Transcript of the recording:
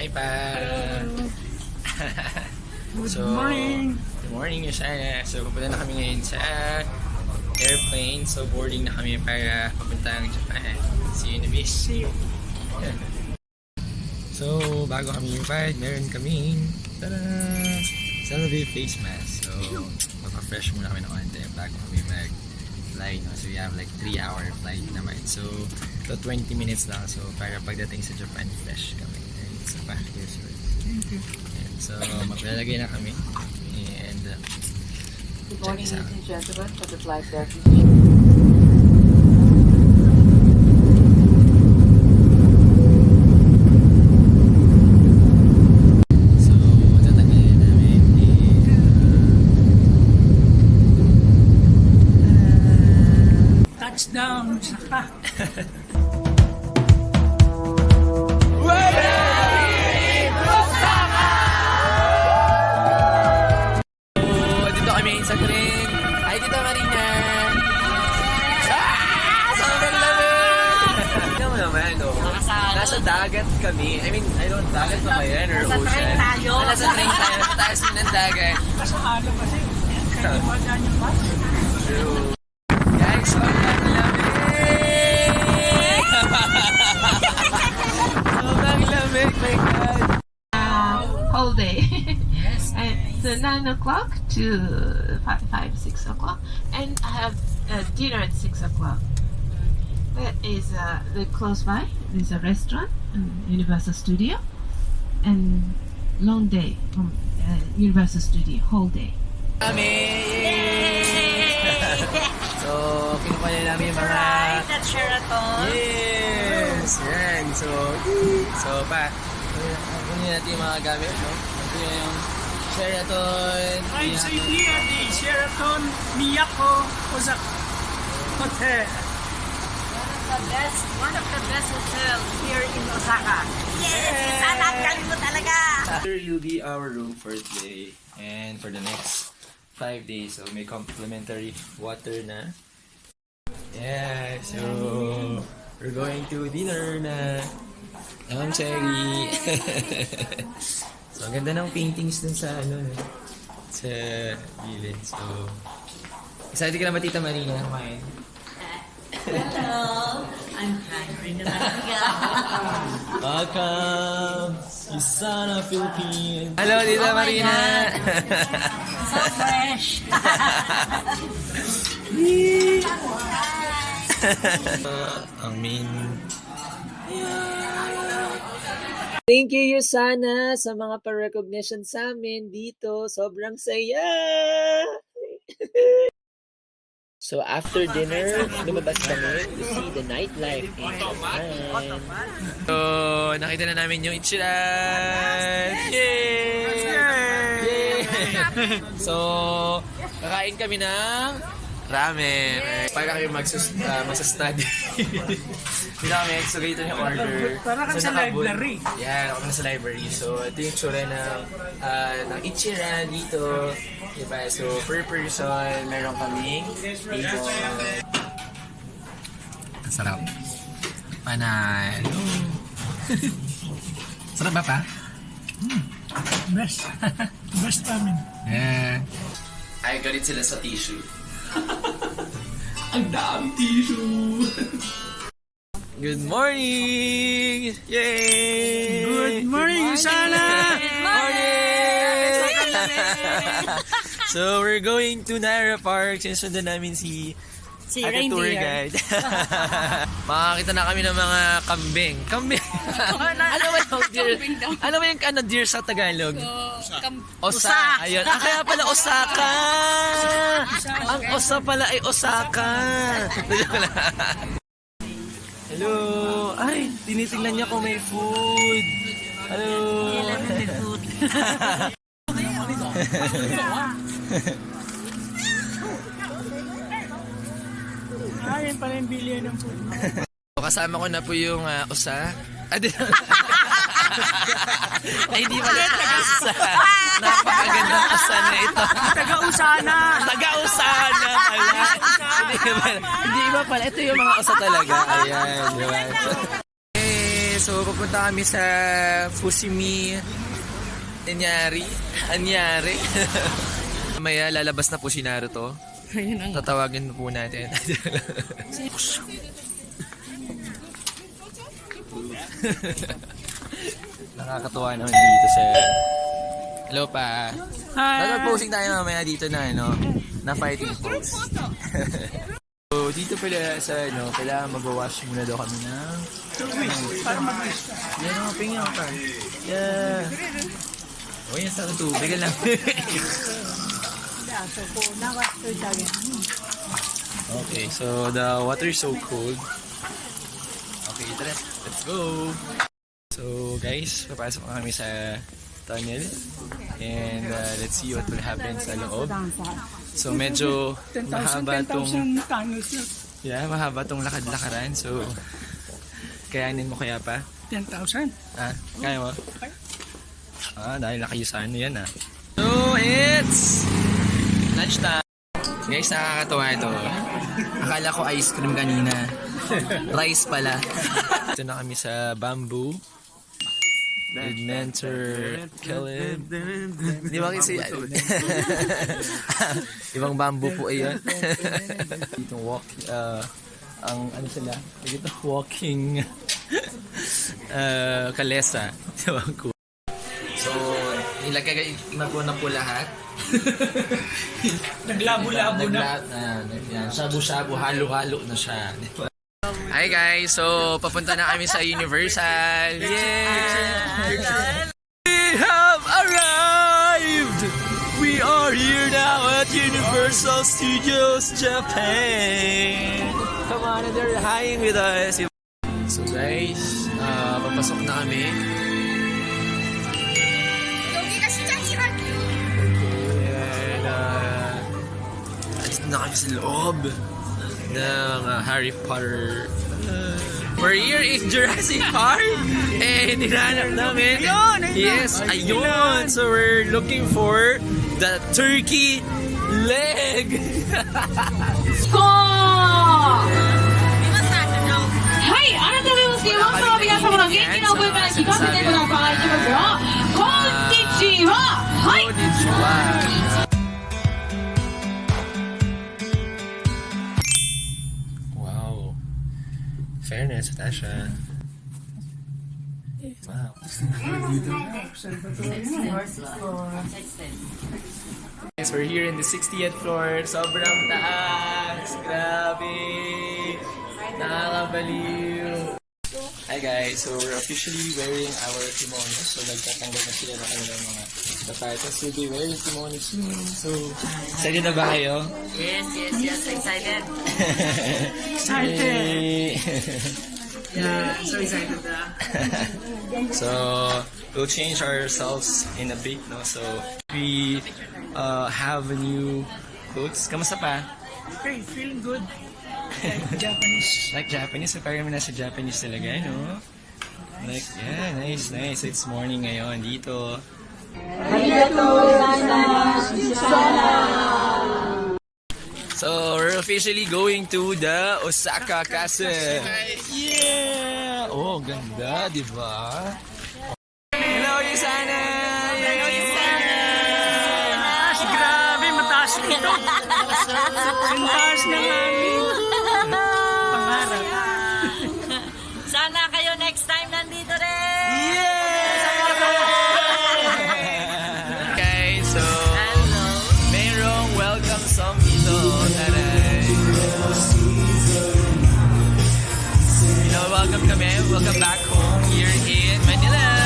Hi pa! Good morning! Good morning, Yosana. So, pupunta na kami ngayon sa airplane. So, boarding na kami para papuntang Japan. See you in a bit. See you! So, bago kami lipad, meron kaming Celebi face mask. So, magpa-fresh muna kami ng konti bago kami mag-fly. No? So, we have like 3-hour flight naman. So, 20 minutes lang. So, para pagdating sa Japan, fresh kami. And, so, here's yours. Thank you. And, so, maglalagay na kami. And, Good morning, ladies and gentlemen, for the flight there. Touchdown! Saka! dito kami sa train. Ay, dito Marina! Sobrang lamig! Tignan mo naman, no? Nasa dagat kami. I mean, I don't dagat pa ba yan or ocean? Nasa train tayo. Sa taas din ng dagat. Nasa ano kasi? Kaya ba dyan yung bus? True. Guys, sobrang lamig! Sobrang lamig, my God! Whole day. It's 9 o'clock to 6 o'clock, and I have dinner at 6 o'clock. That is close by. There's a restaurant, Universal Studio, and long day from Universal Studio, whole day. So, kinuha na namin yung mga... At Sheraton. Yes! Yan. So kunin natin yung mga gamit, no? Ito yung Sheraton. I'm safely at the Sheraton Miyako Osaka Hotel. One of the best hotels here in Osaka. Yes! Sana ang galing mo talaga! Here will be our room for today and for the next 5 days. So, may complimentary water na. Yeah, so we're going to dinner na. Cherry. So, ang ganda ng paintings dun sa sa gilid. So, excited ka na ba, Tita Marina? Kumain? Hello! I'm hungry na talaga. Welcome! You son of Philippines! Hello, Tita Marina! So fresh! Amin. Thank you, Yusana, sa mga pa-recognition sa amin dito. Sobrang saya! So, after dinner, lumabas kami to see the nightlife in Japan. So, nakita na namin yung Ichiran! Yay! Yay! So, kakain kami ng ramen. Para kami magsa-study. Hindi na kami, so ganito yung order. Para kang sa library. Yeah, ako na sa library. So, ito yung tsura ng Ichiran dito. Diba? So, per person, meron kaming table. Ang sarap. Panalo. Sarap ba pa? Best. Best namin. Yeah. Ay, galit sila sa tissue. Ang daming tissue! Good morning! Yay! Good morning, Yusana! Good morning! So, we're going to Nara Park. Sinusundan namin si Ate Tour Guide. Makakita na kami ng mga kambing. Kambing! Ano ba yung deer sa Tagalog? Osa. Ayun. Kaya pala Osaka! Ang osa pala ay Osaka! Hello! Ay, tinitingnan niya kung may food. Hello! May food. Ayun pala yung bilyan ng food. Kasama ko na po yung osa. Ay, hindi pala taga-usa. Napakagandang usa na ito. Taga-Usana! Taga-Usana pala. Hindi iba pala. Ito yung mga usa talaga. Ayan. Diba? so pupunta kami sa Fushimi Anyari. Maya lalabas na po si Naruto. Tatawagin po natin. Nakakatuwa naman dito sa... Hello pa. Dapat posing tayo mamaya dito na na fighting pose. So dito pala sa kailangan mag-wash muna daw kami ng... Para mag-wish ka. Yan o, pingin ka. Yeah. O yan sa tubig lang. Okay, so the water is so cold. Okay, tara, let's go. So guys, papasok na kami sa tunnel. And let's see what will happen sa loob. So medyo mahaba tong... 10,000 tunnels na. Yeah, mahaba tong lakad-lakaran. So, kayanin mo kaya pa? 10,000. Ah, kaya mo? Dahil nakayo sa yan So, it's lunchtime. Guys, nakakatawa ito. Akala ko ice cream kanina. Rice pala. Ito na kami sa bamboo. With mentor, Caleb. Di ba kasi... Ibang bamboo po ayan. Dito ang ano sila? Dito walking kalesa. Diba ko? So, nilagay na po lahat. Naglabo-labo na. Yan, shabu-shabu, halo-halo na siya. Hi guys, so papunta na kami sa Universal. Yeah! We have arrived! We are here now at Universal Studios Japan. Come on, they're hanging with us. So guys, papasok na kami. Alis na kami sa loob ng Harry Potter. We're here in Jurassic Park and hinahanap namin. Yes, ayun. So we're looking for the turkey leg. はい、改めましてマスターの皆様の元気なお声から聞かせてください。いきますよ。こんにちは。はい。 Wow. Fairness, Tasha. Wow. Guys, we're here in the 60th floor. Sobrang taas. Grabe. Nakakabaliw. Hi guys, so we're officially wearing our kimonos. So nagtatanggal na sila ng kanilang mga sapatos. We'll be wearing kimonos soon. So, excited na ba kayo? Yes, excited. Yeah, so excited na. So, we'll change ourselves in a bit, no? So, we have a new clothes. Kamusta pa? Okay, feeling good. Like Japanese. Like Japanese? So, parang nasa Japanese talaga, no? Like, yeah, nice. It's morning ngayon dito. So, we're officially going to the Osaka Castle. Yeah! Oh, ganda, di ba? Hello, Yusana! Hello, Yusana! Grabe, mataas nito. Ang taas na namin. Pangarap. Sana kayo next time nandito rin. Okay, so merong welcome song dito. Taray. Welcome back home here in Manila.